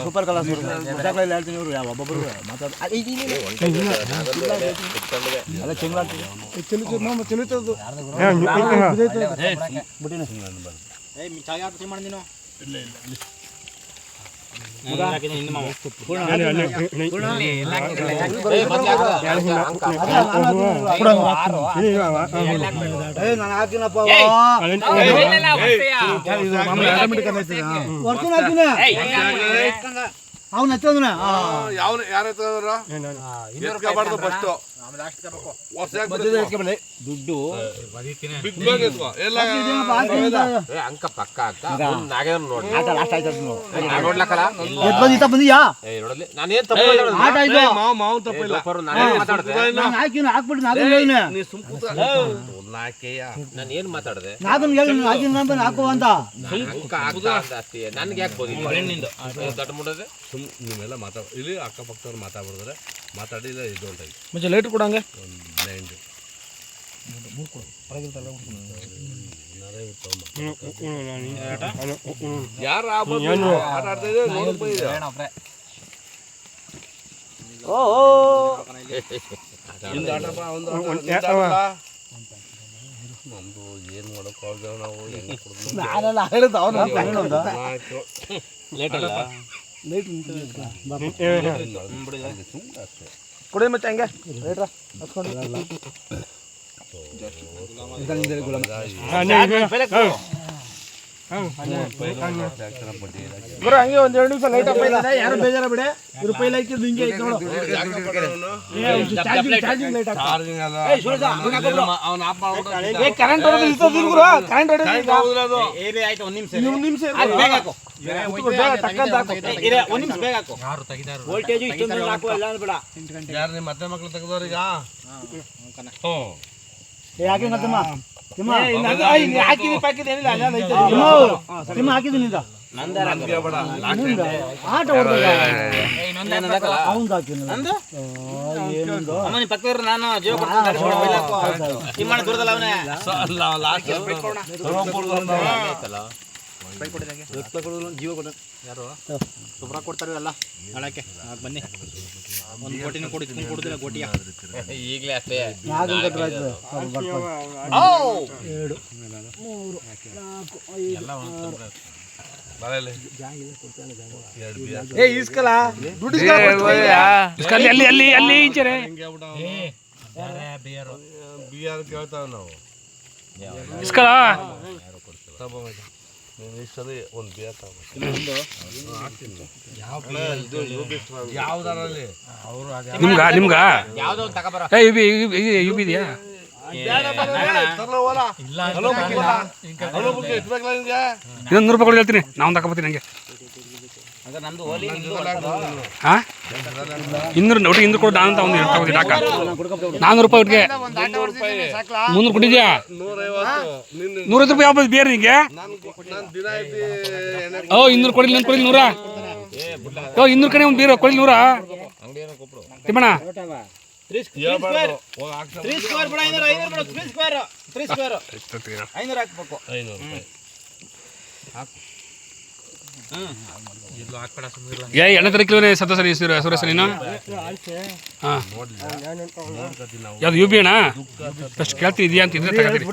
super colour ಹೇಳ್ತೀನಿ ಇವರು ಒಬ್ಬೊಬ್ಬರು ಅವ್ನು ಹಚ್ಚೋದನ ದುಡ್ಡು ಬಂದಿಯಾ ಏನ್ ಮಾತಾಡದೆ ಹಾಕುವ ಅಂತ ನನ್ಗೆ ಯಾಕೆ ನೀವೆಲ್ಲ ಮಾತಾಡ ಇಲ್ಲಿ ಅಕ್ಕಪಕ್ಕದವ್ರು ಮಾತಾಡ್ಬಿಡಿದ್ರೆ ಮಾತಾಡಿ ಇಲ್ಲ ಇದು ಅಂತ ಮುಂಚೆ ಲೇಟ್ ಕೊಡಂಗೆ ಯಾರು ನಮ್ದು ಏನ್ ಮಾಡಕ್ ನಾವು ಕೊಡಿ ಮತ್ತೆ ಹಂಗೆ ಗುರು ಹಂಗೆ ಒಂದ್ 2 ನಿಮಿಷ ಲೈಟ್ ಅಪ್ಪ ಇದೆ ಯಾರು ಬೇಜಾರ ಬಿಡಿ ಇವ್ರು ಪೈಲ ಹಾಕಿದ್ದು ಹಿಂಗೆ ಐತೆ ನೋಡು ಚಾರ್ಜಿಂಗ್ ಲೈಟ್ ಚಾರ್ಜಿಂಗ್ ಅಲ್ಲ ಅವನ ಆಫ್ ಮಾಡ್ಬಿಟ್ಟು ಕರೆಂಟ್ ಹೊಡೆದು ಇರ್ತದೆ ಗುರು ಕರೆಂಟ್ ಹೊಡೆದು ಏನೇ ಆಯ್ತು ಒಂದ್ ನಿಮಿಷ ಬೇಗ ಹಾಕು ಟಕ್ಕಂತ ಹಾಕು ಒಂದ್ ನಿಮಿಷ ಬೇಗ ಹಾಕು ವೋಲ್ಟೇಜ್ ಇಷ್ಟೊಂದು ಹಾಕುವ ಇಲ್ಲ ಬೇಡ ಯಾರು ನಿಮ್ಮ ಮತ್ತೆ ಮಕ್ಳು ತೆಗೆದವ್ರೀಗ ಯಾಕೆ ಮತ್ತಮ್ಮ ಹಾಕಿದೀನಿ ಪಾಕಿದ್ ಏನಿಲ್ಲ ಹಾಕಿದ್ದೀನಿ ಆಟ ಪಕ್ಕದವ್ರು ನಾನು ಜೀವ ದೂರದಲ್ಲ ಅವನೇ ಜೀವ ಕೊಡ ಯಾರು ಗೊಬ್ಬರ ಕೊಡ್ತಾರೆ ಎಲ್ಲ ನಾಳಕ್ಕೆ ಬನ್ನಿ ಒಂದು ಕೋಟಿನ ಕೊಡ್ತೀನಿ ಕೊಡುದಿಲ್ಲ ಕೋಟಿಯ ಈಗಲೇ ಅಷ್ಟೇ ಇಸ್ಕಲ ಬಿಆರ್ ಕೇಳ್ತಾವ ನಾವು ಇಸ್ಕಲ ಇಷ್ಟದೇ ಒಂದು ಬಿಯರ್ ಯಾವ್ದಾರಲ್ಲಿ ನಿಮ್ಗ ಯಾವ್ದೋ ಒಂದು ತಗೋಬರ ಯು ಬಿ ಇದೆಯಾ ಇನ್ನೊಂದು 100 ರೂಪಾಯಿ ಹೇಳ್ತೀನಿ ನಾವು ತಗೋತೀನಿ ಹಂಗೆ ನಮ್ದು ಹೋಲಿ ಹಾಂ 200 ಒಟ್ಟಿಗೆ 200 ಕೊಡು ನಾನು ಒಂದು ತಗೋತೀನಿ ಅಕ್ಕ 400 ರೂಪಾಯಿ ಒಟ್ಟಿಗೆ 300 ಕೊಟ್ಟಿದ್ಯಾ 150 ರೂಪಾಯಿ ಯಾವ ಬೇರೆ ನಿಂಗೆ ಓ 200 ಕೊಡಿ 100 ಓ 200 ಕಡೆ ಒಂದು ಬೇರೆ ಕೊಡಿ 100 ತಿಮ್ಮಣ್ಣ 3 ಸ್ಕ್ವೇರ್ ಬಿಡ 500 3 ಸ್ಕ್ವೇರ್ 500 ಹಾಕ್ಬೇಕು 500 ರೂಪಾಯಿ ಎಣ್ಣೆ ತರಕಿಲೇ ಸಂತೋಷ ಸುರೇಶ ನೀನು ಹಾಂ ಯಾವ್ದು ಯು ಬಿ ಅಣ್ಣ ಅಷ್ಟು ಕೇಳ್ತೀನಿ ಇದೆಯಾ ಅಂತ ಇದ್ರೆ ತಗೋತೀನಿ